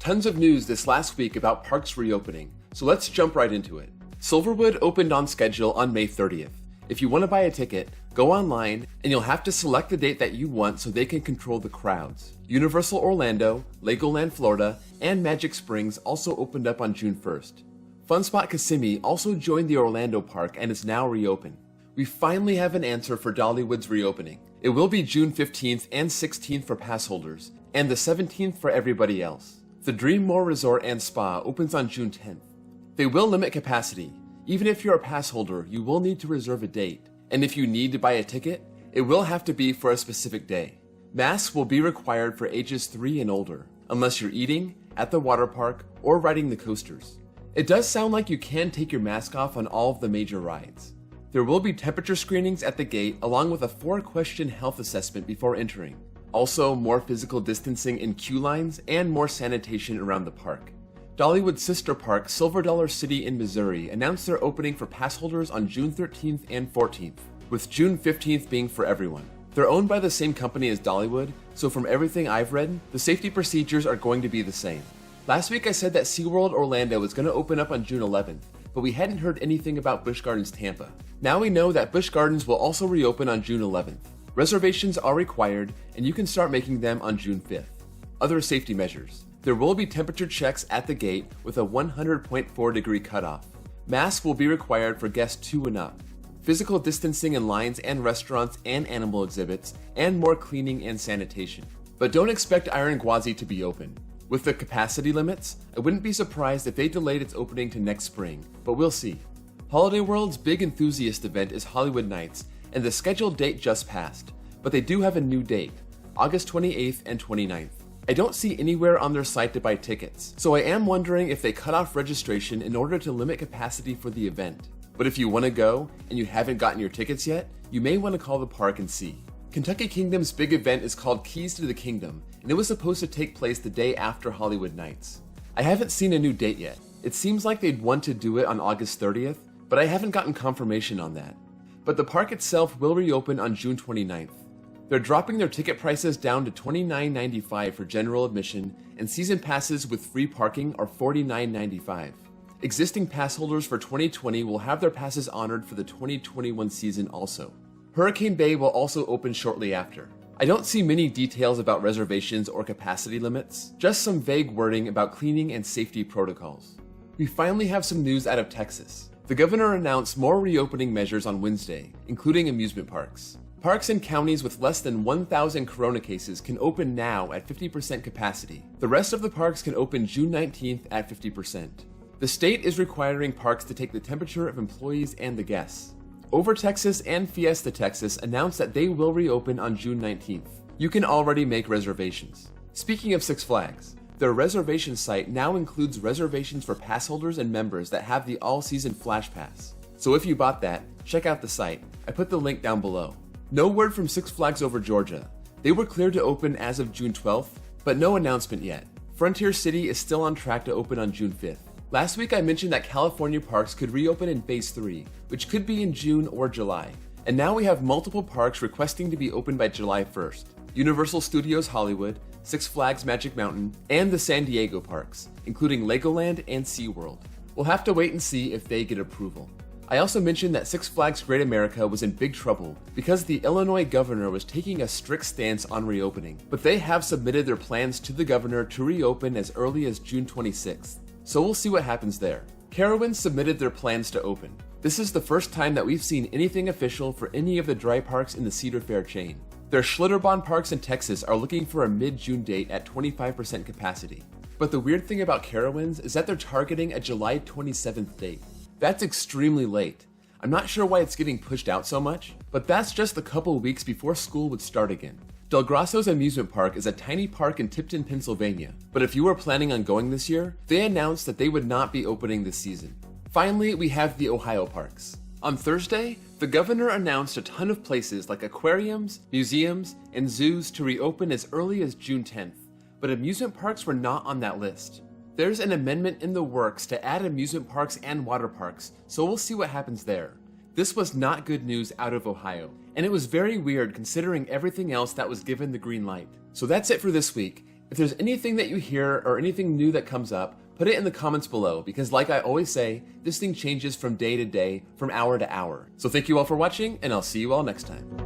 Tons of news this last week about parks reopening, so let's jump right into it. Silverwood opened on schedule on May 30th. If you want to buy a ticket, go online and you'll have to select the date that you want so they can control the crowds. Universal Orlando, Legoland Florida, and Magic Springs also opened up on June 1st. Funspot Kissimmee also joined the Orlando park and is now reopened. We finally have an answer for Dollywood's reopening. It will be June 15th and 16th for pass holders, and the 17th for everybody else. The Dreammore Resort and Spa opens on June 10th. They will limit capacity. Even if you're a pass holder, you will need to reserve a date. And if you need to buy a ticket, it will have to be for a specific day. Masks will be required for ages 3 and older, unless you're eating, at the water park, or riding the coasters. It does sound like you can take your mask off on all of the major rides. There will be temperature screenings at the gate along with a 4-question health assessment before entering. Also, more physical distancing in queue lines and more sanitation around the park. Dollywood's sister park, Silver Dollar City in Missouri, announced their opening for pass holders on June 13th and 14th, with June 15th being for everyone. They're owned by the same company as Dollywood, so from everything I've read, the safety procedures are going to be the same. Last week I said that SeaWorld Orlando was going to open up on June 11th, but we hadn't heard anything about Busch Gardens Tampa. Now we know that Busch Gardens will also reopen on June 11th. Reservations are required, and you can start making them on June 5th. Other safety measures. There will be temperature checks at the gate with a 100.4 degree cutoff. Masks will be required for guests 2 and up. Physical distancing in lines and restaurants and animal exhibits, and more cleaning and sanitation. But don't expect Iron Gwazi to be open. With the capacity limits, I wouldn't be surprised if they delayed its opening to next spring, but we'll see. Holiday World's big enthusiast event is Hollywood Nights, and the scheduled date just passed, but they do have a new date, August 28th and 29th. I don't see anywhere on their site to buy tickets, so I am wondering if they cut off registration in order to limit capacity for the event. But if you want to go, and you haven't gotten your tickets yet, you may want to call the park and see. Kentucky Kingdom's big event is called Keys to the Kingdom, and it was supposed to take place the day after Hollywood Nights. I haven't seen a new date yet. It seems like they'd want to do it on August 30th, but I haven't gotten confirmation on that. But the park itself will reopen on June 29th. They're dropping their ticket prices down to $29.95 for general admission, and season passes with free parking are $49.95. Existing pass holders for 2020 will have their passes honored for the 2021 season also. Hurricane Bay will also open shortly after. I don't see many details about reservations or capacity limits, just some vague wording about cleaning and safety protocols. We finally have some news out of Texas. The governor announced more reopening measures on Wednesday, including amusement parks. Parks in counties with less than 1,000 corona cases can open now at 50% capacity. The rest of the parks can open June 19th at 50%. The state is requiring parks to take the temperature of employees and the guests. Over Texas and Fiesta Texas announced that they will reopen on June 19th. You can already make reservations. Speaking of Six Flags, their reservation site now includes reservations for pass holders and members that have the all-season Flash Pass. So if you bought that, check out the site. I put the link down below. No word from Six Flags Over Georgia. They were cleared to open as of June 12th, but no announcement yet. Frontier City is still on track to open on June 5th. Last week I mentioned that California parks could reopen in Phase 3, which could be in June or July. And now we have multiple parks requesting to be open by July 1st. Universal Studios Hollywood, Six Flags Magic Mountain, and the San Diego parks, including Legoland and SeaWorld. We'll have to wait and see if they get approval. I also mentioned that Six Flags Great America was in big trouble because the Illinois governor was taking a strict stance on reopening, but they have submitted their plans to the governor to reopen as early as June 26th. So we'll see what happens there. Carowinds submitted their plans to open. This is the first time that we've seen anything official for any of the dry parks in the Cedar Fair chain. Their Schlitterbahn parks in Texas are looking for a mid-June date at 25% capacity. But the weird thing about Carowinds is that they're targeting a July 27th date. That's extremely late. I'm not sure why it's getting pushed out so much, but that's just a couple weeks before school would start again. Del Grosso's amusement park is a tiny park in Tipton, Pennsylvania, but if you were planning on going this year, they announced that they would not be opening this season. Finally, we have the Ohio parks. On Thursday, the governor announced a ton of places like aquariums, museums, and zoos to reopen as early as June 10th, but amusement parks were not on that list. There's an amendment in the works to add amusement parks and water parks, so we'll see what happens there. This was not good news out of Ohio, and it was very weird considering everything else that was given the green light. So that's it for this week. If there's anything that you hear or anything new that comes up, put it in the comments below, because like I always say, this thing changes from day to day, from hour to hour. So thank you all for watching, and I'll see you all next time.